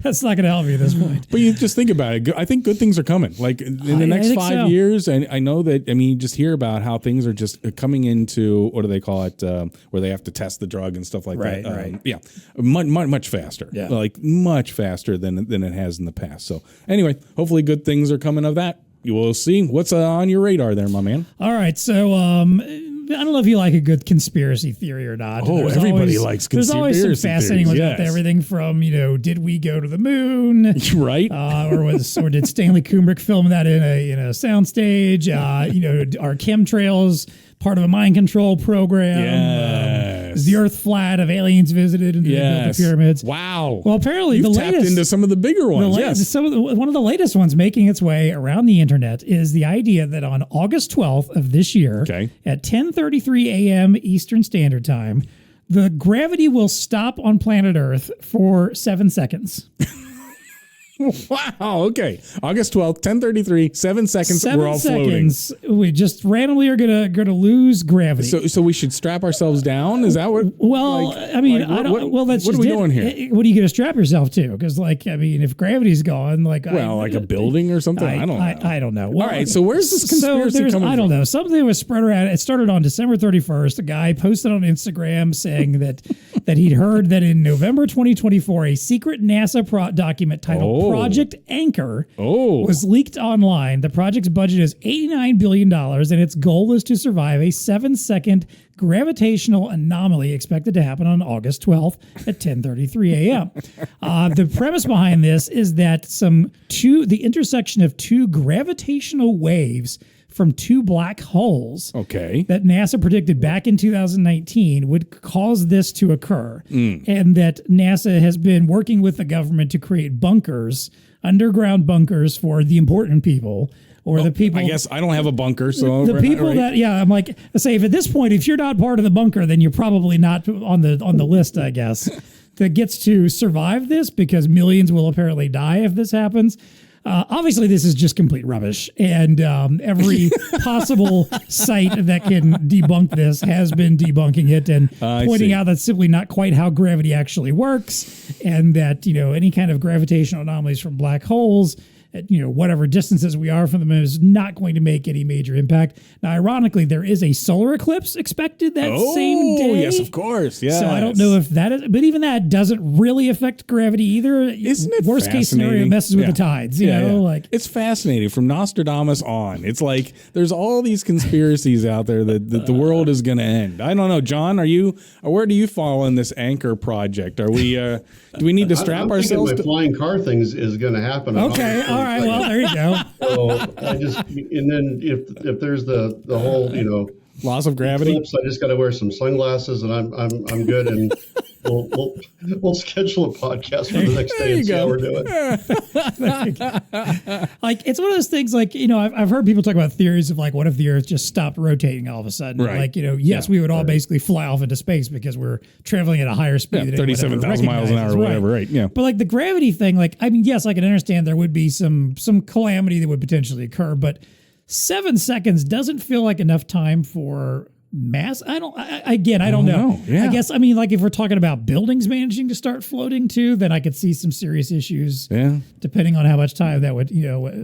that's not going to help me at this point. But you just think about it. I think good things are coming. Like in the next 5 so. years, and I know that. I mean, you just hear about how things are just coming into, what do they call it, where they have to test the drug and stuff like that. Right. Yeah, much faster. Yeah. Like much faster than it has in the past. So anyway, hopefully good things are coming of that. You will see. What's on your radar there, my man? All right, so I don't know if you like a good conspircy theory or not. Oh, everybody likes conspiracy There's always some fascinating theories, ones out there. Everything from did we go to the moon? Right. Or did Stanley Kubrick film that in a soundstage? Are chemtrails part of a mind control program? Yes. Is the Earth flat? Have aliens visited and built the pyramids? Wow. Well, apparently You've the tapped latest into some of the bigger ones. one of the latest ones making its way around the internet is the idea that on August 12th of this year, at 10:33 a.m. Eastern Standard Time, the gravity will stop on planet Earth for 7 seconds. Wow. Okay. August 12th, 10:33, 7 seconds. 7 we're all floating. seconds. We just randomly are gonna lose gravity. So we should strap ourselves down. Is that what? Well, I mean, I don't. Well, that's what just are we doing here? What are you going to strap yourself to? Because, if gravity's gone, like a building or something. I don't know. I don't know. All right. So where's this conspiracy coming from? I don't know. Something was spread around. It started on December 31st. A guy posted on Instagram saying that he'd heard that in November 2024, a secret NASA document titled Project Anchor was leaked online. The project's budget is $89 billion, and its goal is to survive a 7-second gravitational anomaly expected to happen on August 12th at 10:33 a.m. The premise behind this is that the intersection of two gravitational waves from two black holes that NASA predicted back in 2019 would cause this to occur, and that NASA has been working with the government to create underground bunkers for the important people. Or the people. I guess I don't have a bunker, so the people I'm like, say if at this point, if you're not part of the bunker, then you're probably not on the list, I guess, that gets to survive this, because millions will apparently die if this happens. Obviously, this is just complete rubbish, and every possible site that can debunk this has been debunking it and pointing out that's simply not quite how gravity actually works, and that any kind of gravitational anomalies from black holes at whatever distances we are from them is not going to make any major impact. Now, ironically, there is a solar eclipse expected that same day. Oh, yes, of course. Yeah. So I don't know if that is, but even that doesn't really affect gravity either. Isn't it worst case scenario, it messes with the tides? Like it's fascinating from Nostradamus on. It's like there's all these conspiracies out there that the world is going to end. I don't know, John. Where do you fall in this Anchor project? Are we? Do we need to strap ourselves? My flying car thing is going to happen. Okay. All right. Well, there you go. So and then if there's the whole loss of gravity, eclipse, I just got to wear some sunglasses and I'm good, and we'll schedule a podcast for the next day and see how we're doing. Like, it's one of those things. Like, I've heard people talk about theories of like, what if the Earth just stopped rotating all of a sudden? Right. Like, yes, we would all basically fly off into space because we're traveling at a higher speed. Yeah, than 37,000 miles an hour or whatever. Right. Yeah. But like the gravity thing, like, I mean, yes, I can understand there would be some calamity that would potentially occur, but 7 seconds doesn't feel like enough time for mass. I don't know. Yeah. I guess, I mean, like if we're talking about buildings managing to start floating too, then I could see some serious issues. Yeah. Depending on how much time that would,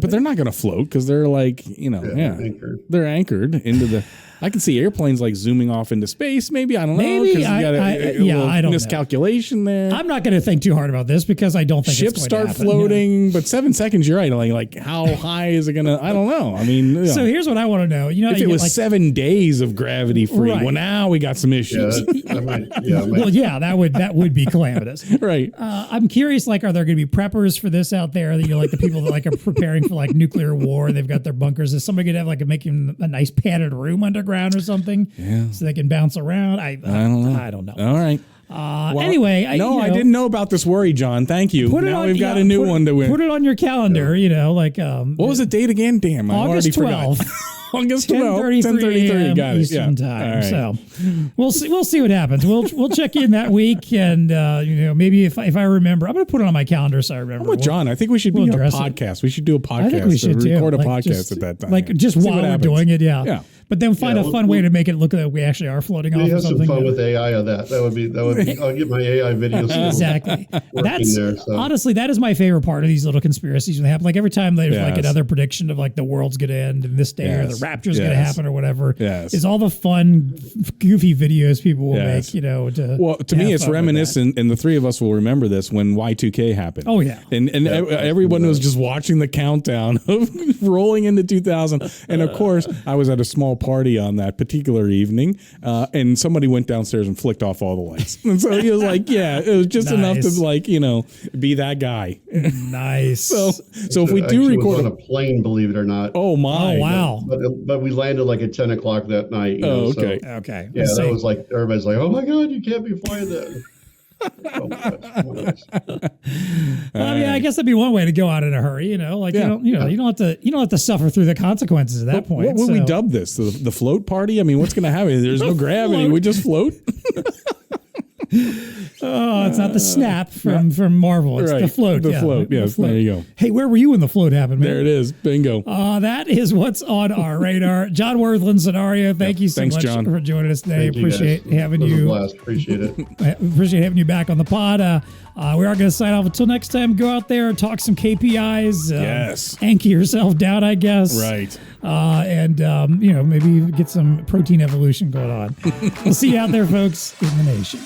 But they're not going to float because they're like, anchored. they're anchored into the. I can see airplanes like zooming off into space. Maybe, I don't know. Maybe, 'cause you got I don't know. miscalculation there. I'm not going to think too hard about this because I don't think Ships it's going start to happen. floating, but 7 seconds, you're right. Like how high is it going to, I don't know. I mean, So here's what I want to know. You know, if it was 7 days of gravity free, Right. well, now we got some issues. Well, yeah, that would be calamitous. Right. I'm curious, like, are there going to be preppers for this out there? That, you know, like the people that like are preparing for like nuclear war. They've got their bunkers. Is somebody going to have like making a nice padded room underground or something? Yeah. So they can bounce around. I don't know. All right. Anyway, I didn't know about this worry, John. Thank you. Now we've got a new one to win. Put it on your calendar. You know, like what was the date again? Damn, I already August 12th. forgot. August 10:33 10:33. Got it. Eastern time. Right. So we'll see what happens. We'll check in that week, and you know, maybe if I remember, I'm going to put it on my calendar so I remember. Well, John, I think we should do a podcast. We should do a podcast. I think we should record a like podcast at that time. Like just See while what we're happens. doing it, yeah. Yeah. But then find a fun way to make it look like we actually are floating off We or have some something. fun with AI on that. That would be. I'll get my AI video skills Exactly. That's there, so. honestly, that is my favorite part of these little conspiracies when they happen. Like every time there's like another prediction of like the world's going to end in this day or the rapture's going to happen or whatever. Yes. Is all the fun, goofy videos people will make. You know. To me, it's reminiscent, and the three of us will remember this when Y2K happened. Oh yeah. And everyone was just watching the countdown of rolling into 2000. And of course, I was at a small party on that particular evening, and somebody went downstairs and flicked off all the lights. And so he was like, "Yeah, it was just enough to like be that guy." Nice. So if we do record on a plane, believe it or not. Oh my! Oh wow! But we landed like at 10 o'clock that night. Okay. So, okay. Yeah, that was like everybody's like, "Oh my God, you can't be flying that." Well, I guess that'd be one way to go out in a hurry. You know, like you don't have to suffer through the consequences at that point. What would we dub this? The float party? I mean, what's going to happen? There's no gravity. We just float. Oh, it's not the snap from Marvel. It's the float. The float. Yes, there you go. Hey, where were you when the float happened, man? There it is. Bingo. That is what's on our radar. John Wirthlin, Sonaria, thank you so much John. for joining us today. Appreciate having you. you. Blast. Appreciate it. Appreciate having you back on the pod. We are going to sign off until next time. Go out there and talk some KPIs. Yes. Anchor yourself down, I guess. Right. And maybe get some protein evolution going on. We'll see you out there, folks, in the nation.